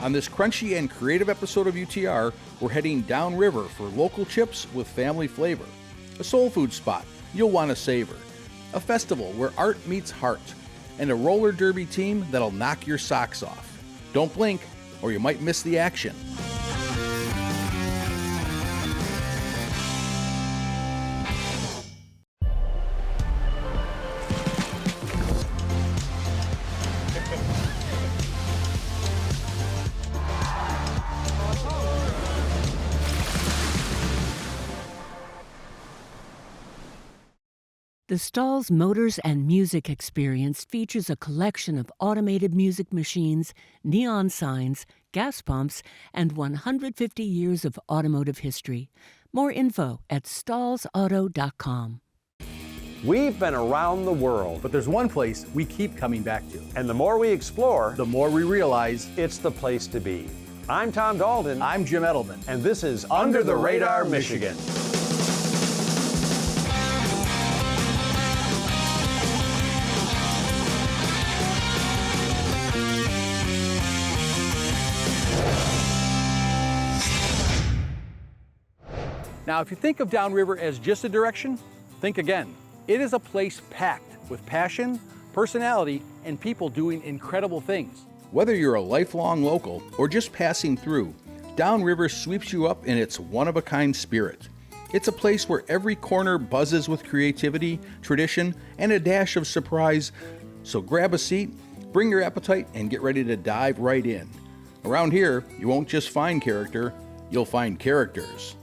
On this crunchy and creative episode of UTR, we're heading downriver for local chips with family flavor. A soul food spot you'll want to savor. A festival where art meets heart. And a roller derby team that'll knock your socks off. Don't blink, or you might miss the action. The Stalls Motors and Music Experience features a collection of automated music machines, neon signs, gas pumps, and 150 years of automotive history. More info at stallsauto.com. We've been around the world, But there's one place we keep coming back to. and the more we explore, The more we realize. it's the place to be. I'm Tom Dalton, I'm Jim Edelman. and this is Under the Radar, Michigan. Now, if you think of Downriver as just a direction, think again. It is a place packed with passion, personality, and people doing incredible things. Whether you're a lifelong local or just passing through, Downriver sweeps you up in its one-of-a-kind spirit. It's a place where every corner buzzes with creativity, tradition, and a dash of surprise. So grab a seat, bring your appetite, and get ready to dive right in. Around here, you won't just find character, you'll find characters.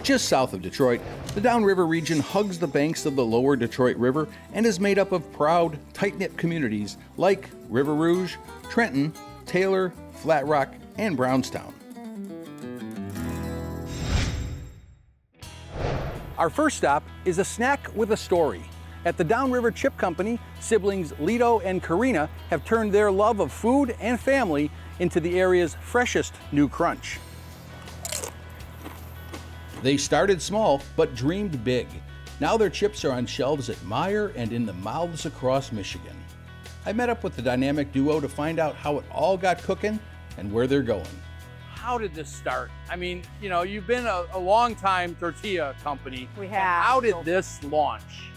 Just south of Detroit, the Downriver region hugs the banks of the lower Detroit River and is made up of proud, tight-knit communities like River Rouge, Trenton, Taylor, Flat Rock, and Brownstown. Our first stop is a snack with a story. At the Downriver Chip Company, siblings Lito and Karina have turned their love of food and family into the area's freshest new crunch. They started small, but dreamed big. Now their chips are on shelves at Meijer and in the mouths across Michigan. I met up with the dynamic duo to find out how it all got cooking and where they're going. How did this start? I mean, you know, you've been a long time tortilla company. We have. How did this launch?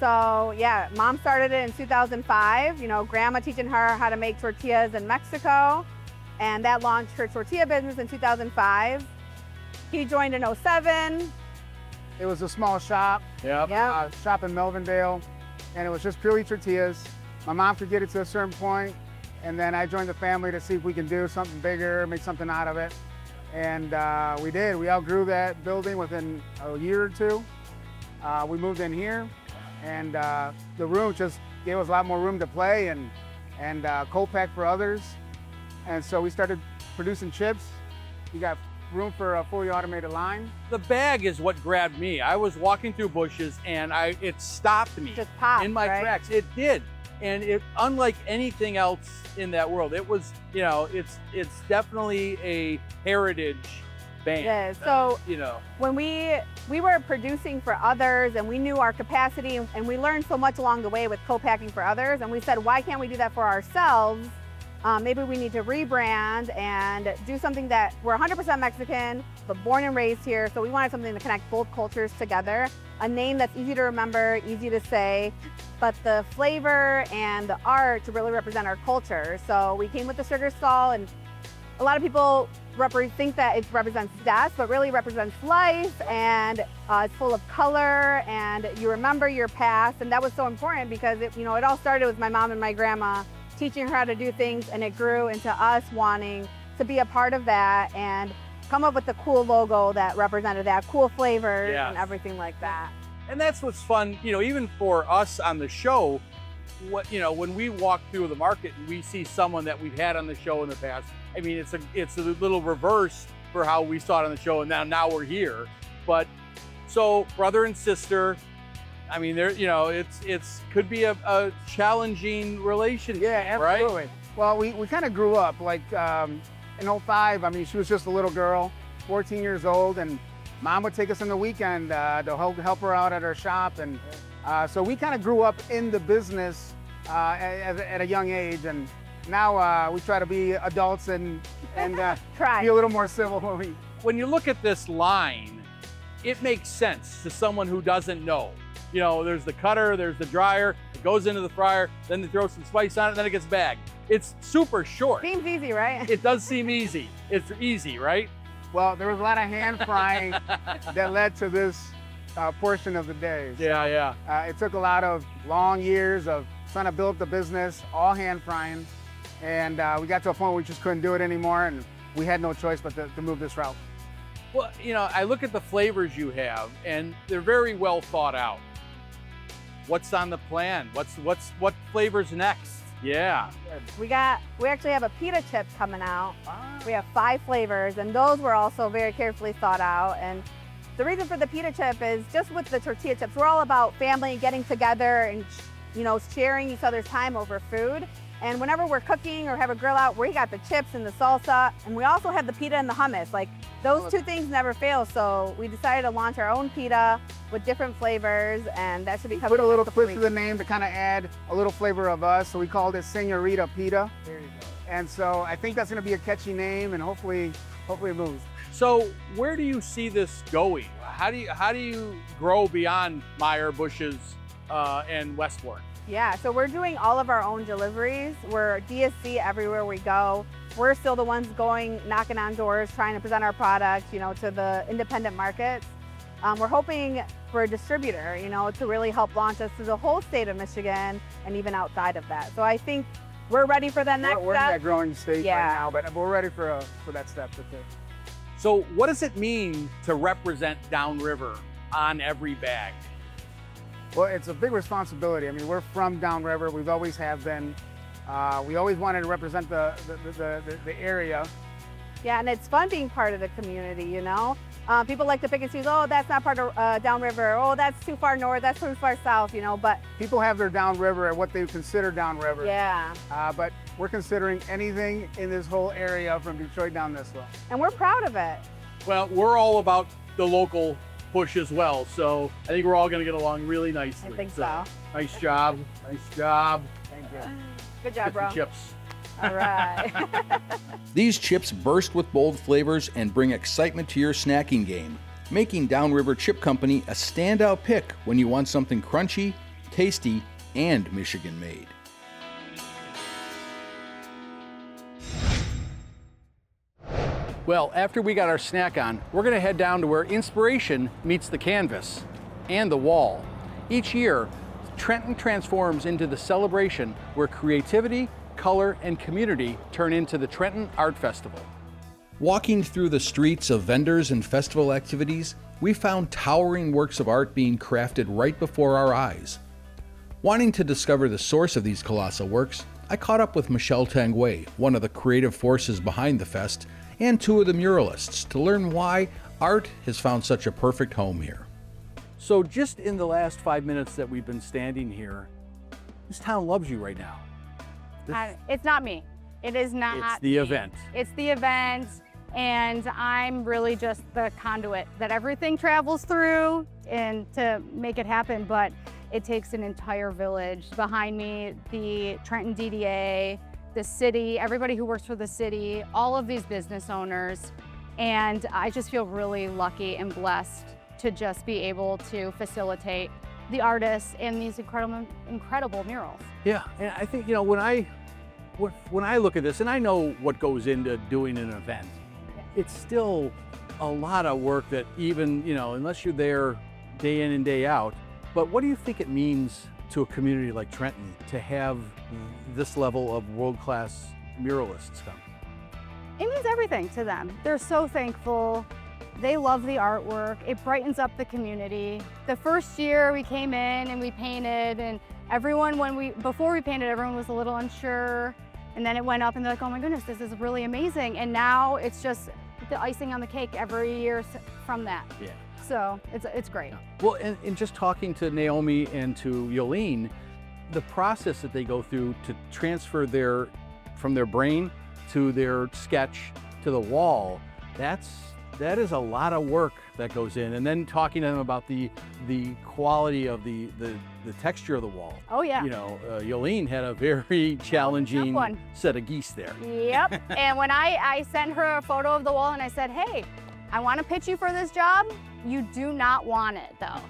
So yeah, Mom started it in 2005. You know, Grandma teaching her how to make tortillas in Mexico, and that launched her tortilla business in 2005. He joined in 07. It was a small shop, Yep. Yeah. shop in Melvindale, and it was just purely tortillas. My mom could get it to a certain point, and then I joined the family to see if we can do something bigger, make something out of it. And we did. We outgrew that building within a year or two. We moved in here, and the room just gave us a lot more room to play and co-pack for others. And so we started producing chips. We got room for a fully automated line. The bag is what grabbed me. I was walking through bushes and it stopped me Just popped, in my right? tracks. It did. And it, unlike anything else in that world, it was, you know, it's definitely a heritage band. It is. So You know, when we were producing for others and we knew our capacity and we learned so much along the way with co-packing for others, and we said, why can't we do that for ourselves? Maybe we need to rebrand and do something that we're 100% Mexican, but born and raised here. So we wanted something to connect both cultures together. A name that's easy to remember, easy to say, but the flavor and the art to really represent our culture. So we came with the sugar stall, and a lot of people think that it represents death, but really represents life, and it's full of color, and you remember your past. And that was so important because it all started with my mom and my grandma teaching her how to do things, and it grew into us wanting to be a part of that and come up with the cool logo that represented that, cool flavors and everything like that. and that's what's fun, you know, even for us on the show, when we walk through the market and we see someone that we've had on the show in the past, I mean, it's a little reverse for how we saw it on the show, and now we're here. But so brother and sister, I mean, it's could be a challenging relationship. Yeah, right? absolutely. Well, we kind of grew up like in 05. I mean, she was just a little girl, 14 years old, and Mom would take us on the weekend to help her out at her shop, and so we kind of grew up in the business at a young age, and now we try to be adults and Try. be a little more civil when we. When you look at this line, it makes sense to someone who doesn't know. You know, there's the cutter, there's the dryer, it goes into the fryer, then they throw some spice on it, then it gets bagged. It's super short. Seems easy, right? It does seem easy. It's easy, right? Well, there was a lot of hand frying that led to this portion of the day. Yeah. It took a lot of long years of trying to build the business, all hand frying, and we got to a point where we just couldn't do it anymore, and we had no choice but to move this route. Well, you know, I look at the flavors you have, and they're very well thought out. What's on the plan? What flavors next? Yeah. We actually have a pita chip coming out. We have 5 flavors, and those were also very carefully thought out. And the reason for the pita chip is just with the tortilla chips, we're all about family and getting together and, you know, sharing each other's time over food. And whenever we're cooking or have a grill out, we got the chips and the salsa, and we also have the pita and the hummus. Like, those 2 things never fail, so we decided to launch our own pita with different flavors, and that should be coming. Put a little twist to the name to kind of add a little flavor of us, so we called it Señorita Pita. There you go. And so I think that's going to be a catchy name, and hopefully it moves. So where do you see this going? How do you grow beyond Meyer, Bush's, and Westport? Yeah, so we're doing all of our own deliveries. We're DSC everywhere we go. We're still the ones going, knocking on doors, trying to present our products, you know, to the independent markets. We're hoping for a distributor, you know, to really help launch us to the whole state of Michigan and even outside of that. So I think we're ready for that next We're in step. that growing stage Yeah. right now, but we're ready for that step to take. So what does it mean to represent Downriver on every bag? Well, it's a big responsibility. I mean, we're from Downriver. We've always have been. We always wanted to represent the area. Yeah, and it's fun being part of the community, you know? People like to pick and choose, oh, that's not part of Downriver, oh, that's too far north, that's too far south, you know, but... People have their Downriver and what they consider Downriver. Yeah. But we're considering anything in this whole area from Detroit down this way. And we're proud of it. Well, we're all about the local push as well, so I think we're all going to get along really nicely. I think so. Nice job. Nice job. Thank you. Good job, Get bro. the chips. All right. These chips burst with bold flavors and bring excitement to your snacking game, making Downriver Chip Company a standout pick when you want something crunchy, tasty, and Michigan-made. Well, after we got our snack on, we're going to head down to where inspiration meets the canvas and the wall. Each year, Trenton transforms into the celebration where creativity, color, and community turn into the Trenton Art Festival. Walking through the streets of vendors and festival activities, we found towering works of art being crafted right before our eyes. Wanting to discover the source of these colossal works, I caught up with Michelle Tanguay, one of the creative forces behind the fest, and 2 of the muralists to learn why art has found such a perfect home here. So just in the last 5 minutes that we've been standing here, this town loves you right now. It's not me. It is not. It's the event. It's the event, and I'm really just the conduit that everything travels through and to make it happen, but it takes an entire village behind me, the Trenton DDA, the city, everybody who works for the city, all of these business owners, and I just feel really lucky and blessed to just be able to facilitate the artists and these incredible murals. Yeah, and I think, you know, when I look at this, and I know what goes into doing an event, it's still a lot of work that even, you know, unless you're there day in and day out. But what do you think it means to a community like Trenton to have this level of world-class muralists come? It means everything to them. They're so thankful. They love the artwork. It brightens up the community. The first year we came in and we painted, and everyone, before we painted, everyone was a little unsure. And then it went up and they're like, oh my goodness, this is really amazing. And now it's just the icing on the cake every year from that. Yeah. So it's great. Yeah. Well, and just talking to Naomi and to Yolene, the process that they go through to transfer from their brain to their sketch to the wall, that's that is a lot of work that goes in. And then talking to them about the quality of the texture of the wall. Oh yeah. You know, Yolene had a very challenging one. set of geese there. Yep. And when I sent her a photo of the wall and I said, hey, I want to pitch you for this job. You do not want it though.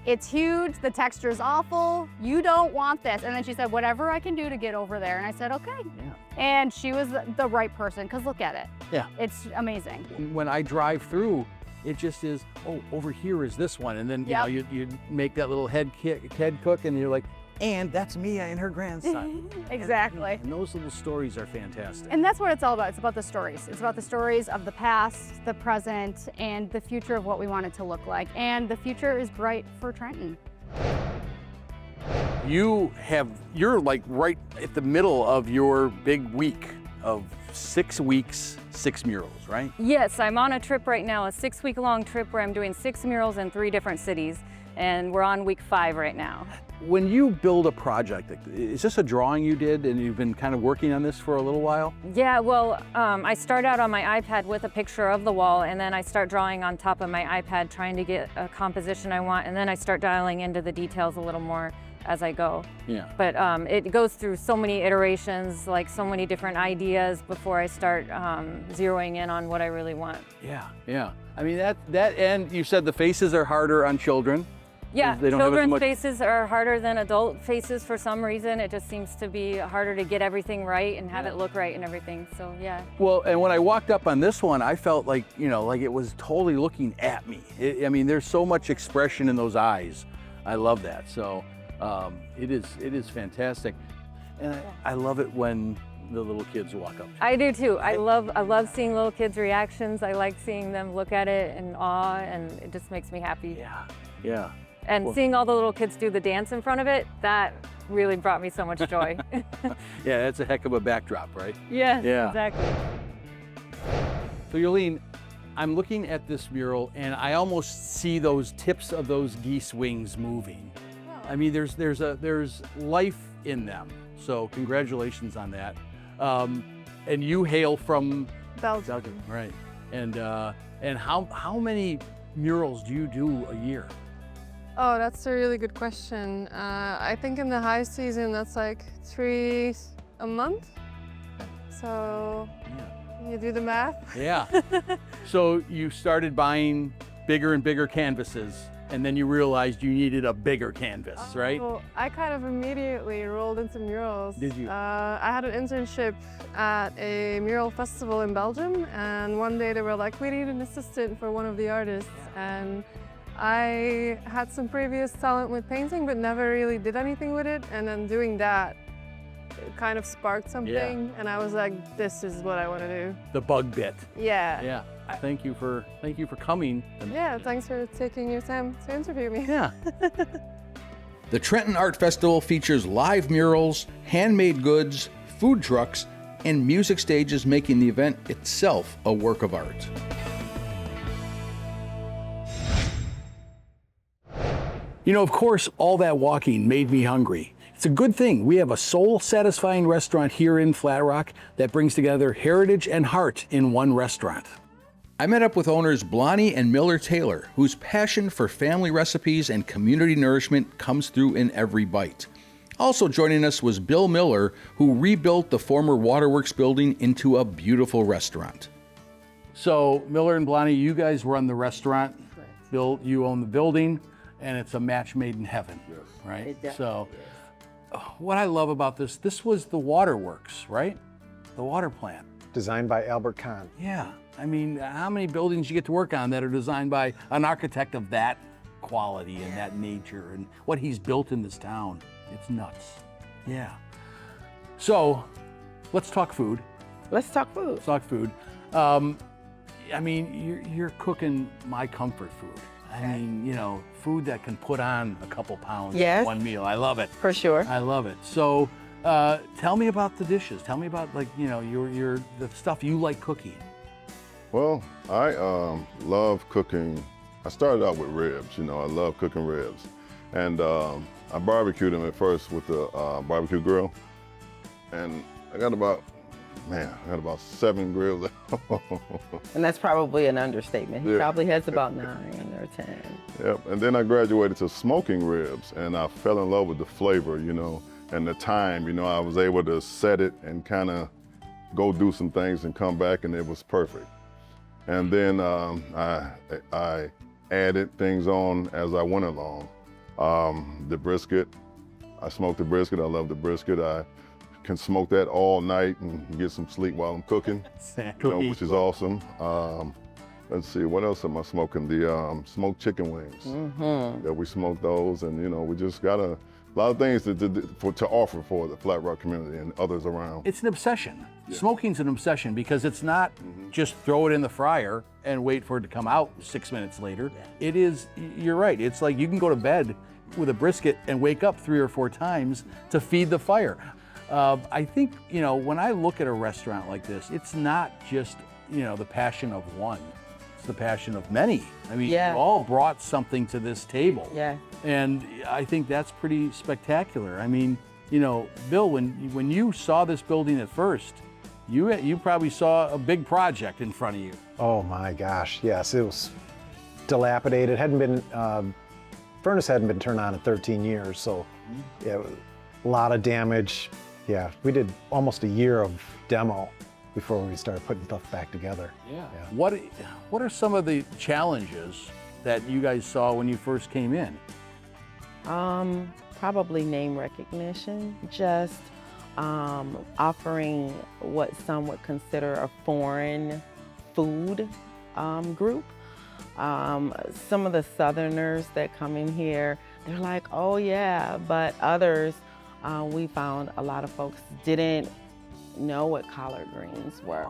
It's huge, the texture is awful, you don't want this. And then she said, whatever I can do to get over there. And I said, okay. Yeah. And she was the right person, because look at it. Yeah. It's amazing. When I drive through, it just is, oh, over here is this one. And then you know, you make that little head cook and you're like, and that's Mia and her grandson. Exactly. And those little stories are fantastic. And that's what it's all about. It's about the stories. It's about the stories of the past, the present, and the future of what we want it to look like. And the future is bright for Trenton. You're like right at the middle of your big week of 6 weeks, 6 murals, right? Yes, I'm on a trip right now, a 6-week-long trip where I'm doing 6 murals in 3 different cities, and we're on week 5 right now. When you build a project, is this a drawing you did and you've been kind of working on this for a little while? Yeah, well, I start out on my iPad with a picture of the wall, and then I start drawing on top of my iPad trying to get a composition I want, and then I start dialing into the details a little more as I go. Yeah. But it goes through so many iterations, like so many different ideas before I start zeroing in on what I really want. Yeah, yeah. I mean, that and you said the faces are harder on children. Yeah, they don't have as children's much... faces are harder than adult faces for some reason. It just seems to be harder to get everything right and have it look right and everything, so yeah. Well, and when I walked up on this one, I felt like, you know, like it was totally looking at me. I mean, there's so much expression in those eyes. I love that. So it is fantastic. And I love it when the little kids walk up. I do too. I love seeing little kids' reactions. I like seeing them look at it in awe, and it just makes me happy. Yeah, yeah. And seeing all the little kids do the dance in front of it, that really brought me so much joy. Yeah, that's a heck of a backdrop, right? Yeah, yeah, exactly. So Yolene, I'm looking at this mural and I almost see those tips of those geese wings moving. Oh. I mean, there's life in them. So congratulations on that. And you hail from Belgium. Right? And how many murals do you do a year? Oh, that's a really good question. I think in the high season, that's like 3 a month. So you do the math. Yeah. So you started buying bigger and bigger canvases, and then you realized you needed a bigger canvas, right? Well, I kind of immediately rolled into murals. Did you? I had an internship at a mural festival in Belgium, and one day they were like, we need an assistant for one of the artists. And I had some previous talent with painting, but never really did anything with it. And then doing that, it kind of sparked something. And I was like, this is what I want to do. The bug bit. Yeah. Yeah. Thank you for coming. Yeah, thanks for taking your time to interview me. Yeah. The Trenton Art Festival features live murals, handmade goods, food trucks, and music stages, making the event itself a work of art. You know, of course, all that walking made me hungry. It's a good thing we have a soul-satisfying restaurant here in Flat Rock that brings together heritage and heart in one restaurant. I met up with owners Blonnie and Miller Taylor, whose passion for family recipes and community nourishment comes through in every bite. Also joining us was Bill Miller, who rebuilt the former Waterworks building into a beautiful restaurant. So, Miller and Blonnie, you guys run the restaurant. Correct. Bill, you own the building. And it's a match made in heaven, right? So what I love about this was the Waterworks, right? The water plant. Designed by Albert Kahn. Yeah, I mean, how many buildings you get to work on that are designed by an architect of that quality and that nature and what he's built in this town? It's nuts. Yeah. So let's talk food. Let's talk food. Let's talk food. I mean, you're cooking my comfort food. I mean, you know, food that can put on a couple pounds in one meal. I love it. For sure. I love it. So tell me about the dishes. Tell me about, like, you know, the stuff you like cooking. Well, I love cooking. I started out with ribs, you know, I love cooking ribs. And I barbecued them at first with the barbecue grill. And I got about man, I had about 7 grills. And that's probably an understatement. He Yeah. probably has about 9 or 10. Yep, and then I graduated to smoking ribs, and I fell in love with the flavor, you know, and the time, you know, I was able to set it and kind of go do some things and come back, and it was perfect. And then I added things on as I went along. The brisket, I smoked the brisket, I love the brisket. I can smoke that all night and get some sleep while I'm cooking, you know, which is awesome. Let's see, what else am I smoking? The smoked chicken wings. That we smoke those, and you know, we just got a lot of things to offer for the Flat Rock community and others around. It's an obsession. Yeah. Smoking's an obsession because it's not just throw it in the fryer and wait for it to come out 6 minutes later. Yeah. It is, you're right, it's like you can go to bed with a brisket and wake up 3 or 4 times to feed the fire. I think, you know, when I look at a restaurant like this, it's not just, you know, the passion of one. It's the passion of many. I mean, Yeah. you all brought something to this table. Yeah. And I think that's pretty spectacular. I mean, you know, Bill, when you saw this building at first, you probably saw a big project in front of you. Oh my gosh, yes, it was dilapidated. Furnace hadn't been turned on in 13 years, so yeah, a lot of damage. Yeah, we did almost a year of demo before we started putting stuff back together. Yeah. What are some of the challenges that you guys saw when you first came in? Probably name recognition, just offering what some would consider a foreign food group. Some of the Southerners that come in here, they're like, oh yeah, but others, we found a lot of folks didn't know what collard greens were.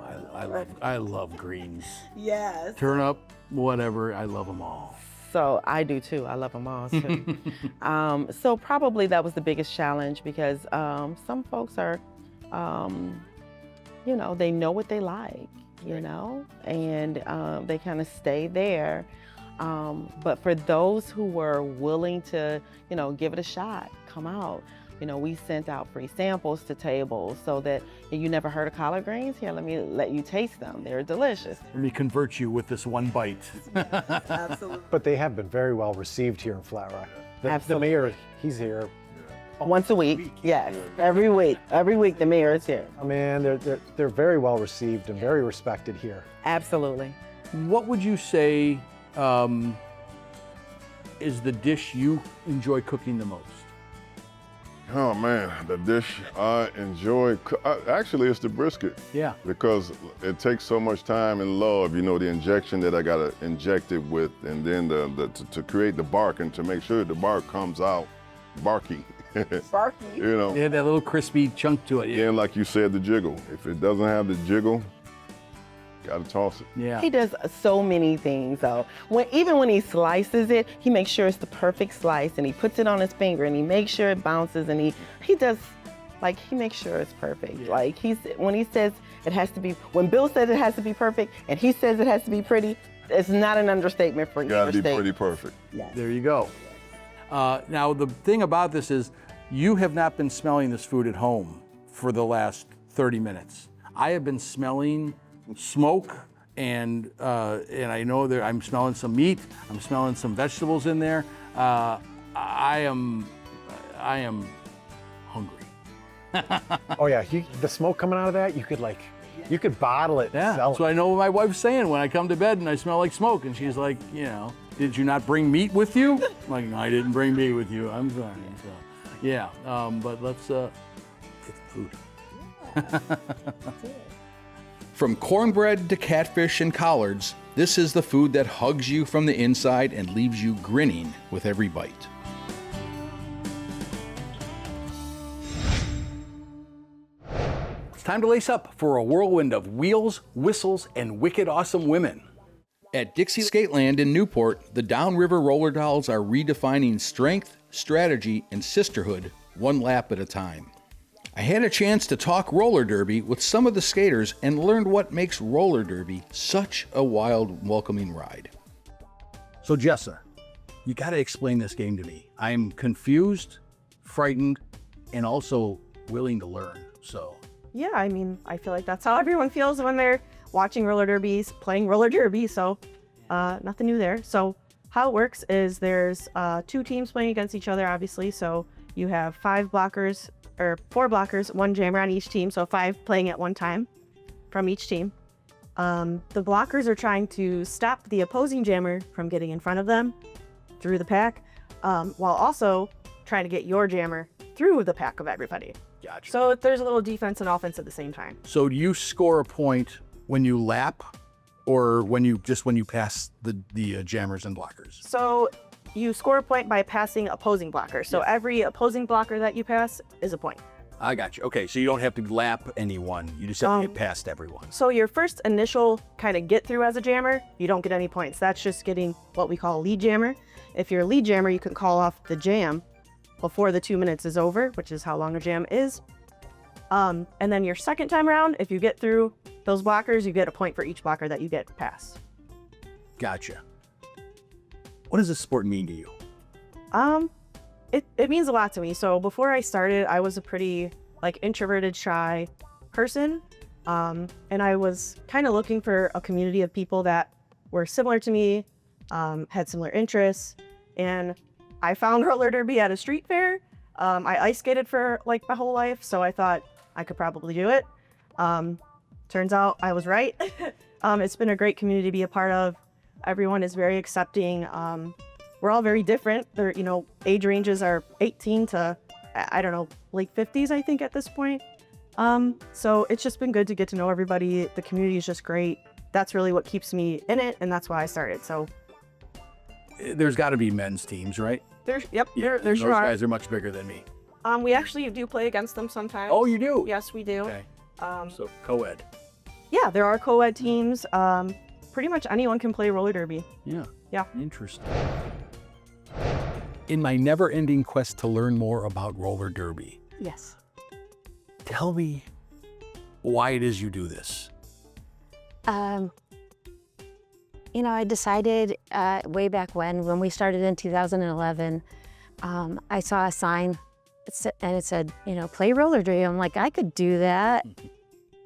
I love greens. Yes. Turnip, whatever, I love them all. So I do too, I love them all too. So probably that was the biggest challenge because some folks are, you know, they know what they like, you know, and they kind of stay there. But for those who were willing to, you know, give it a shot, come out, you know, we sent out free samples to tables so that you never heard of collard greens? Here, let me let you taste them. They're delicious. Let me convert you with this one bite. Absolutely. But they have been very well received here in Flat Rock. The mayor, he's here. Once a week, yes, every week. Every week the mayor is here. I mean, they're very well received and very respected here. Absolutely. What would you say is the dish you enjoy cooking the most? Oh man, the dish I enjoy, actually it's the brisket. Yeah. Because it takes so much time and love, you know, the injection that I gotta inject it with, and then to create the bark and to make sure the bark comes out barky. Barky. You know. Yeah, that little crispy chunk to it. Yeah, and like you said, the jiggle. If it doesn't have the jiggle, gotta toss it. Yeah. He does so many things though. Even when he slices it, he makes sure it's the perfect slice and he puts it on his finger and he makes sure it bounces and he does, like, he makes sure it's perfect. Yeah. Like when he says it has to be, when Bill says it has to be perfect and he says it has to be pretty, it's not an understatement for you. Gotta be pretty perfect. Yes. There you go. Now the thing about this is you have not been smelling this food at home for the last 30 minutes. I have been smelling smoke, and I know that I'm smelling some meat. I'm smelling some vegetables in there. I am hungry. Oh yeah, the smoke coming out of that, you could bottle it. Yeah. And sell So it. I know what my wife's saying when I come to bed and I smell like smoke, and she's like, you know, did you not bring meat with you? I'm like, no, I didn't bring meat with you. I'm sorry. So, yeah. But let's get food. From cornbread to catfish and collards, this is the food that hugs you from the inside and leaves you grinning with every bite. It's time to lace up for a whirlwind of wheels, whistles, and wicked awesome women. At Dixie Skateland in Newport, the Downriver roller dolls are redefining strength, strategy, and sisterhood one lap at a time. I had a chance to talk roller derby with some of the skaters and learned what makes roller derby such a wild, welcoming ride. So Jessa, you got to explain this game to me. I'm confused, frightened, and also willing to learn. So Yeah, I mean, I feel like that's how everyone feels when they're watching roller derbies, playing roller derby, so nothing new there. So how it works is there's 2 teams playing against each other, obviously, so you have 4 blockers, 1 jammer on each team, so 5 playing at one time from each team. The blockers are trying to stop the opposing jammer from getting in front of them through the pack, while also trying to get your jammer through the pack of everybody. Gotcha. So there's a little defense and offense at the same time. So do you score a point when you lap, or when you pass the jammers and blockers? So you score a point by passing opposing blockers. So every opposing blocker that you pass is a point. I got you. Okay, so you don't have to lap anyone. You just have to get past everyone. So your first initial kind of get through as a jammer, you don't get any points. That's just getting what we call a lead jammer. If you're a lead jammer, you can call off the jam before the 2 minutes is over, which is how long a jam is. And then your second time around, if you get through those blockers, you get a point for each blocker that you get past. Gotcha. What does this sport mean to you? It means a lot to me. So before I started, I was a pretty introverted, shy person. And I was kind of looking for a community of people that were similar to me, had similar interests. And I found roller derby at a street fair. I ice skated for my whole life, so I thought I could probably do it. Turns out I was right. It's been a great community to be a part of. Everyone is very accepting. We're all very different. Their, age ranges are 18 to, late 50s, I think, at this point. So it's just been good to get to know everybody. The community is just great. That's really what keeps me in it, and that's why I started. So there's got to be men's teams, right? There Yeah, sure those are. guys are much bigger than me. We actually do play against them sometimes. Oh, you do? Yes, we do. Okay. So co-ed. Yeah, there are co-ed teams. Pretty much anyone can play roller derby. Yeah. Yeah. Interesting. In my never-ending quest to learn more about roller derby, Yes. tell me why it is you do this. I decided way back when we started in 2011, I saw a sign and it said, play roller derby. I'm like, I could do that.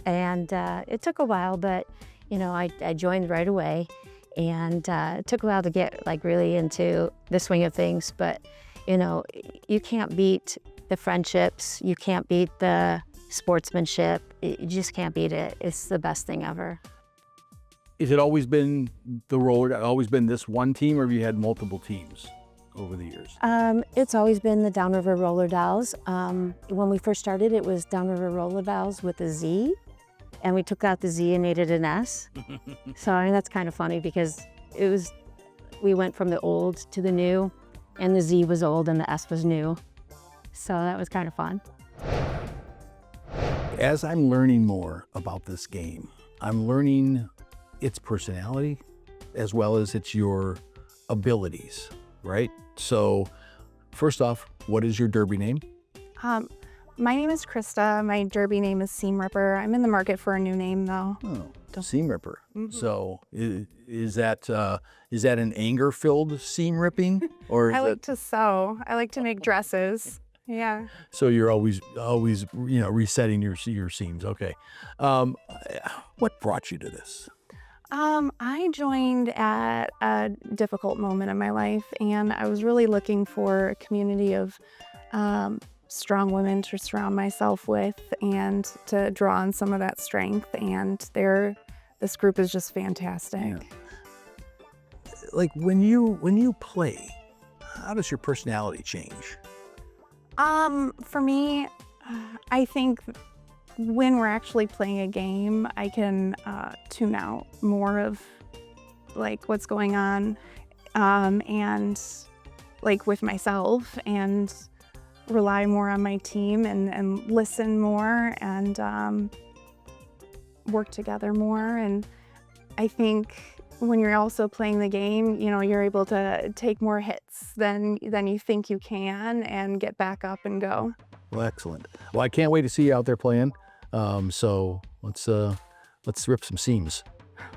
And it took a while, but, I joined right away. And it took a while to get really into the swing of things. But, you can't beat the friendships. You can't beat the sportsmanship. You just can't beat it. It's the best thing ever. Has it always been always been this one team, or have you had multiple teams over the years? It's always been the Downriver Roller Dolls. When we first started, it was Downriver Roller Dolls with a Z, and we took out the Z and made it an S. So that's kind of funny because we went from the old to the new, and the Z was old and the S was new. So that was kind of fun. As I'm learning more about this game, I'm learning its personality as well as your abilities, right? So first off, what is your derby name? My name is Krista. My derby name is Seam Ripper. I'm in the market for a new name though. Oh, Seam Ripper. So is that an anger-filled seam ripping, or I like to sew. I like to make dresses. Yeah. So you're always resetting your seams. Okay. What brought you to this? I joined at a difficult moment in my life, and I was really looking for a community of strong women to surround myself with and to draw on some of that strength. And this group is just fantastic. Yeah. Like when you play, how does your personality change? For me, I think when we're actually playing a game, I can tune out more of what's going on, and with myself, and rely more on my team and listen more and work together more. And I think when you're also playing the game, you're able to take more hits than you think you can and get back up and go. Well, excellent. Well, I can't wait to see you out there playing. So let's rip some seams.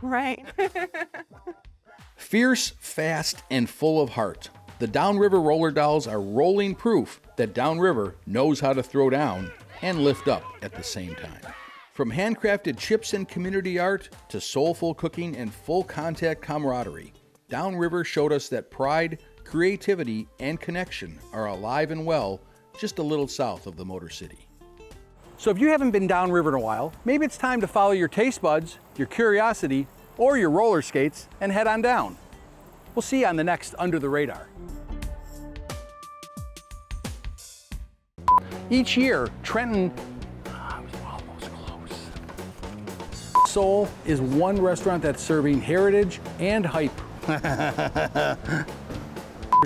Right. Fierce, fast, and full of heart, the Downriver Roller Dolls are rolling proof that Downriver knows how to throw down and lift up at the same time. From handcrafted chips and community art to soulful cooking and full contact camaraderie, Downriver showed us that pride, creativity, and connection are alive and well just a little south of the Motor City. So if you haven't been downriver in a while, maybe it's time to follow your taste buds, your curiosity, or your roller skates and head on down. We'll see you on the next Under the Radar. Each year, Trenton, Soul is one restaurant that's serving heritage and hype.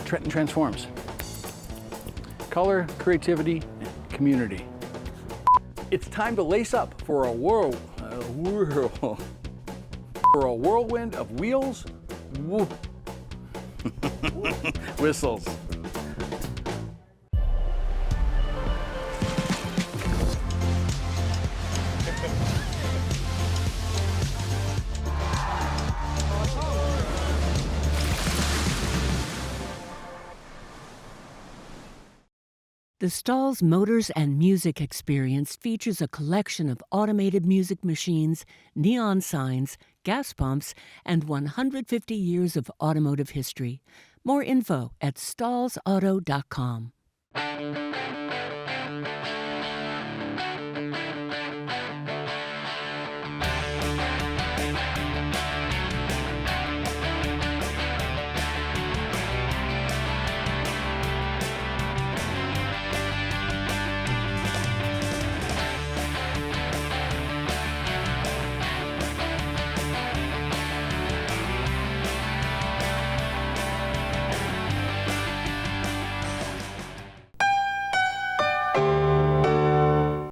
Trenton transforms. Color, creativity, and community. It's time to lace up for a whirlwind of wheels, whistles. The Stalls Motors and Music Experience features a collection of automated music machines, neon signs, gas pumps, and 150 years of automotive history. More info at stallsauto.com.